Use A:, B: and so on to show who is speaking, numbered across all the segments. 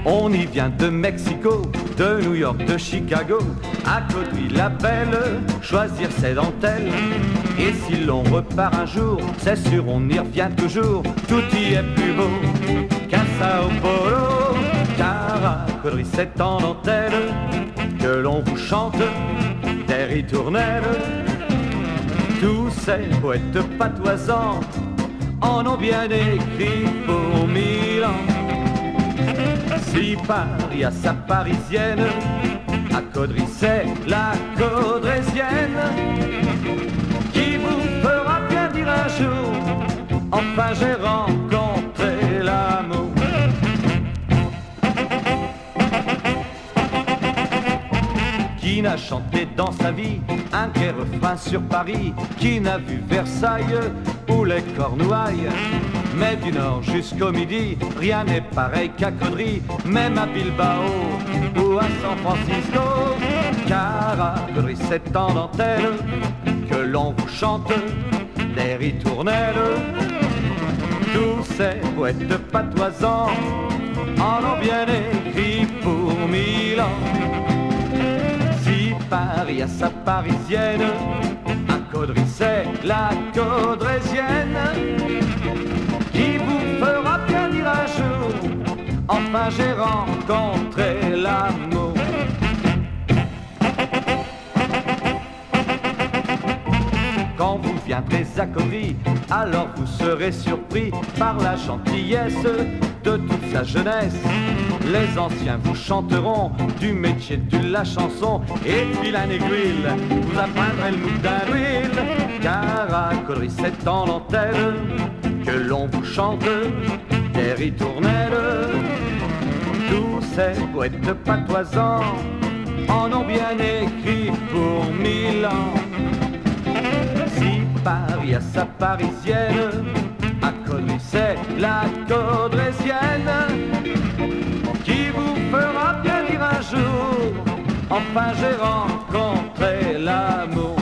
A: On y vient de Mexico, de New York, de Chicago, à Caudry la belle, choisir ses dentelles. Et si l'on repart un jour, c'est sûr on y revient toujours, tout y est plus beau qu'à Sao Paulo. Car à Caudry c'est en dentelle que l'on vous chante des ritournelles. Tous ces poètes patoisants en ont bien écrit pour 1000 ans. Si Paris a sa parisienne, à Caudry c'est la caudrésienne qui vous fera bien dire un jour, enfin j'ai rencontré l'amour. Qui n'a chanté dans sa vie un gai refrain sur Paris, qui n'a vu Versailles ou les Cornouailles. Mais du nord jusqu'au midi, rien n'est pareil qu'à Caudry, même à Bilbao ou à San Francisco. Car à Caudry c'est en dentelle que l'on vous chante des ritournelles. Tous ces poètes patoisants en ont bien écrit pour 1000 ans. Si Paris a sa parisienne, à Caudry c'est la caudrésienne qui vous fera bien dire un jour, enfin j'ai rencontré l'amour. Quand vous viendrez à Caudry, alors vous serez surpris par la gentillesse de toute sa jeunesse. Les anciens vous chanteront du métier de la chanson, et puis la aiguille vous apprendrez le moudin d'huile. Car à Caudry c'est en dentelle que l'on vous chante des ritournelles. Tous ces poètes patoisants en ont bien écrit pour 1000 ans. Si Paris a sa parisienne, à Caudry c'est la caudrésienne qui vous fera bien dire un jour, enfin j'ai rencontré l'amour.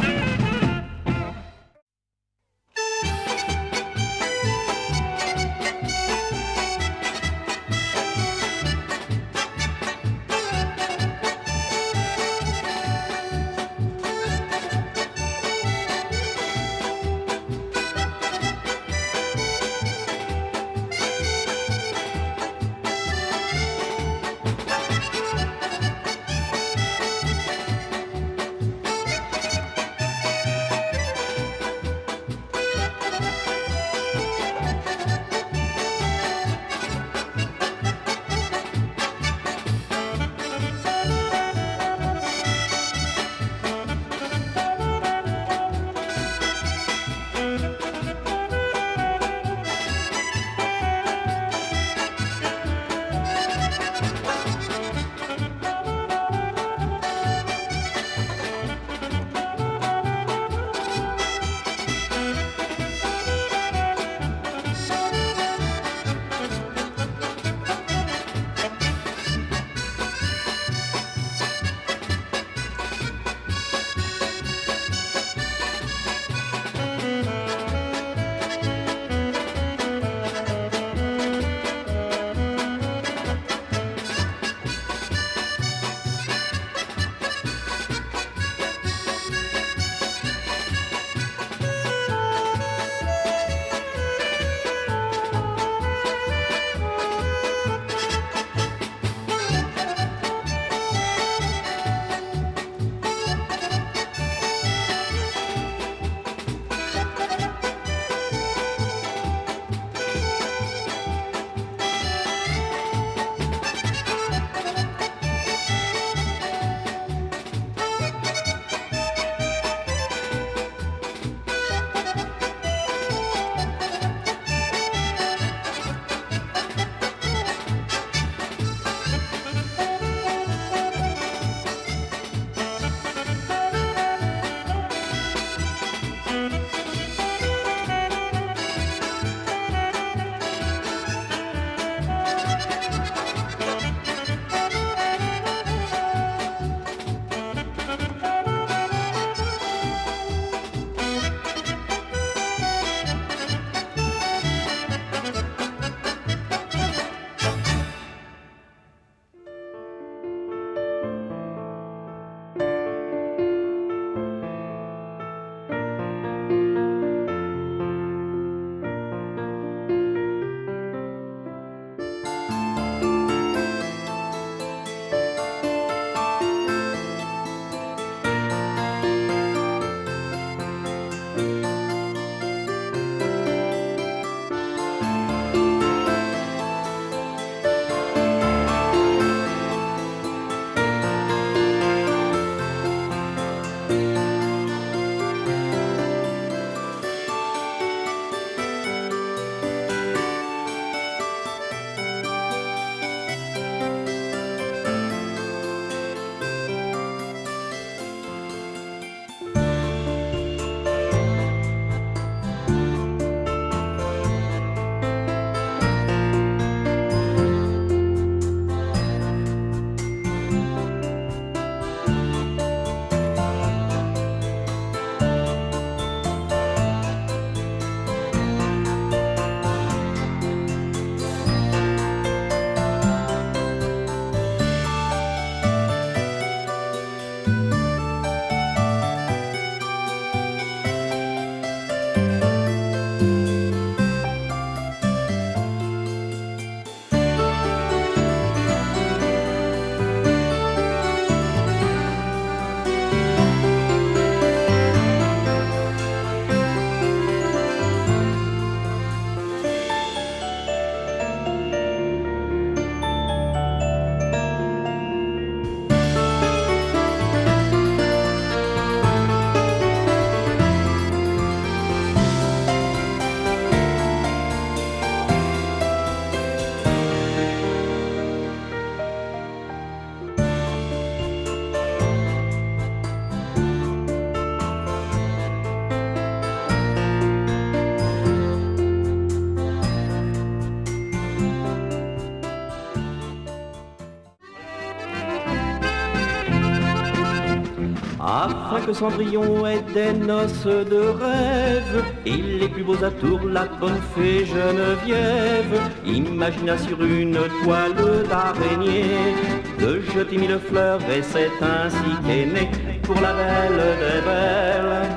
B: afin que Cendrillon ait des noces de rêve. Et les plus beaux atours, la bonne fée Geneviève imagina sur une toile d'araignée de jeter 1000 fleurs, et c'est ainsi qu'est née pour la belle des belles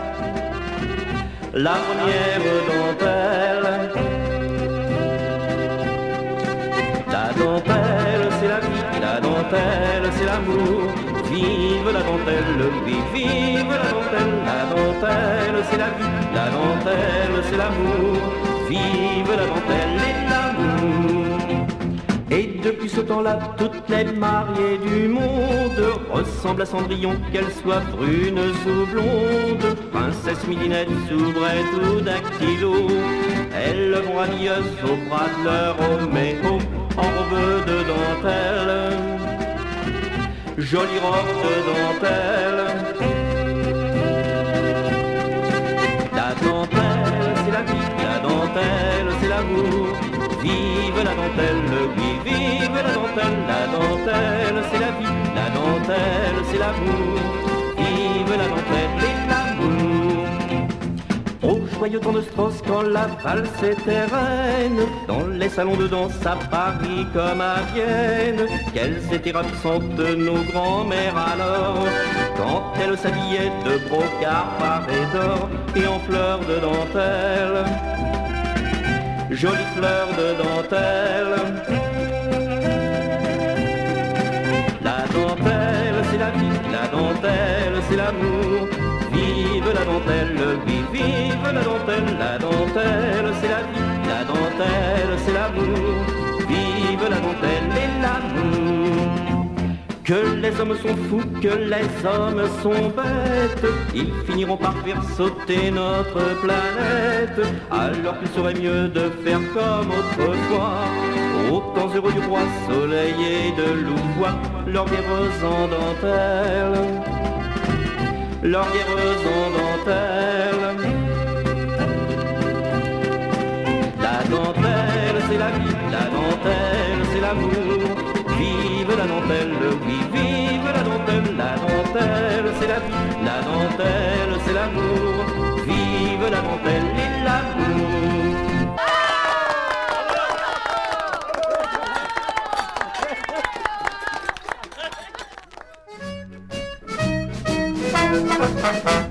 B: la première dentelle. La dentelle c'est la vie, la dentelle c'est l'amour. Vive la dentelle, oui, vive la dentelle. La dentelle c'est la vie, la dentelle c'est l'amour. Vive la dentelle et l'amour. Et depuis ce temps-là, toutes les mariées du monde ressemblent à Cendrillon, qu'elles soient brunes ou blondes. Princesse Midinette, soubrette ou dactylo, elles vont habilleuses au bras de leur Roméo, en robe de dentelle, jolie robe de dentelle. La dentelle, c'est la vie, la dentelle, c'est l'amour. Vive la dentelle, oui, vive la dentelle. La dentelle, c'est la vie, la dentelle, c'est l'amour. Vive la dentelle et l'amour. Au joyeux temps de Strauss, quand la valse était reine, dans les salons de danse à Paris comme à Vienne, quelles étaient ravissantes nos grands-mères alors, quand elles s'habillaient de brocart paré d'or et en fleurs de dentelle. Jolie fleur de dentelle. La dentelle c'est la vie, la dentelle c'est l'amour. Vive la dentelle, oui, vive la dentelle. La dentelle c'est la vie, la dentelle c'est l'amour. Vive la dentelle et l'amour. Que les hommes sont fous, que les hommes sont bêtes, ils finiront par faire sauter notre planète. Alors qu'il serait mieux de faire comme autrefois, aux temps heureux du roi Soleil et de Louvois, leurs guerreuses en dentelle, leurs guerreuses en dentelle. La dentelle c'est la vie, la dentelle c'est l'amour. Vive la dentelle, oui, vive la dentelle. La dentelle c'est la vie, la dentelle c'est l'amour. Vive la dentelle et l'amour.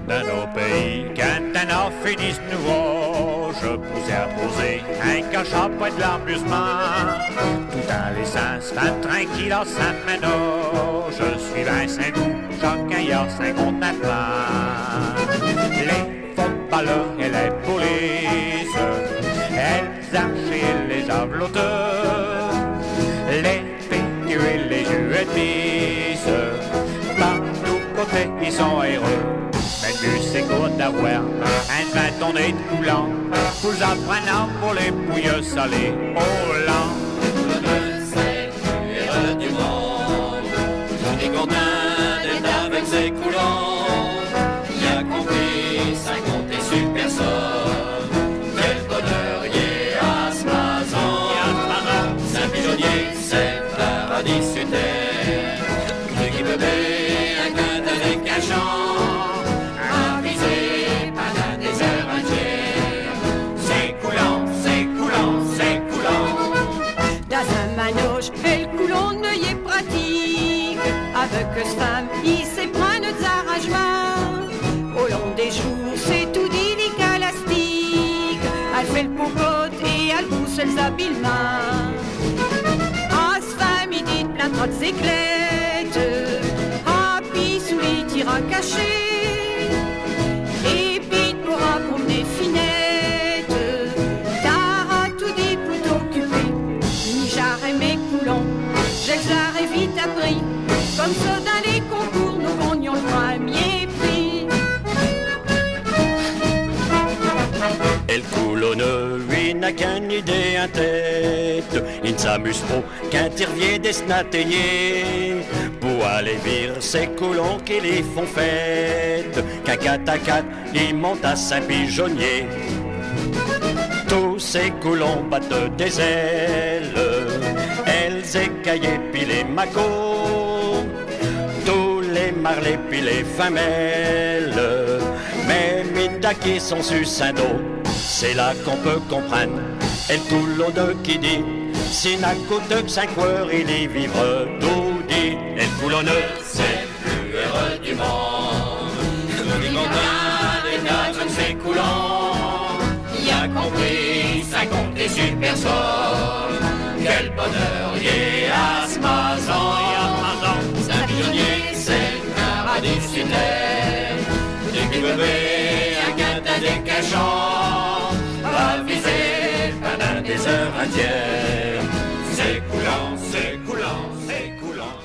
C: Dans nos pays, quand un an finisse nouveau, je poussais à poser un cachot pas de l'amusement. Tout en laissant se faire tranquille en Saint-Mano, je suis Saint-Loup, chacun y a 50 plans. Les footballeurs et les polices, elles archent et les javeloteurs, les figures et les juilletisses, par tous côtés ils sont heureux. Mais le but c'est quoi d'avoir un bâton de coulant, pour les apprenants pour les bouilleux salés au lent.
D: Le seul héros du monde, je suis content d'être avec ces coulons. Il a compris, ça comptait sur personne. Quel bonheur y est à ce maison. C'est pigeonnier, c'est paradis sur terre. Dieu qui peut bien un quinte avec un chant.
E: Et le coulon ne y est pratique. Avec ce femme, il s'éprend de arrangements. Au long des jours, c'est tout délicat élastique. Elle fait le popote et elle pousse les habilement. Ah, ce femme, il dit plein de ses clètes. Ah, puis sous les tirs cachés. Et puis il pourra promener finette. Je les aurais vite appris, comme ça dans les concours, nous gagnions le premier prix.
F: Et le coulonneux, lui, n'a qu'une idée en tête. Il ne s'amuse pas quand il revient des snateliers pour aller virer ses coulons qui les font fête. Qu'à 4 à 4, il monte à Saint-Pigeonnier. Tous ces coulons battent des ailes, elles écaillées puis les magots. Tous les marlets puis les femelles. Mais Minda qui sont sus un dos, c'est là qu'on peut comprendre. Elle coule au deux qui dit, si n'a coûte que 5 heures, il y vivre tout dit. Elle coule au deux,
D: C'est le plus heureux du monde. Tout est content des quatre s'écoulant. Il a compris, ça compte les super sorts. Quel bonheur y est à ce maison. C'est un pigeonnier, c'est le paradis sur terre. Du bébé, un gâteau des cachants. Ravisé pendant des heures entières. C'est coulant, c'est coulant, c'est coulant.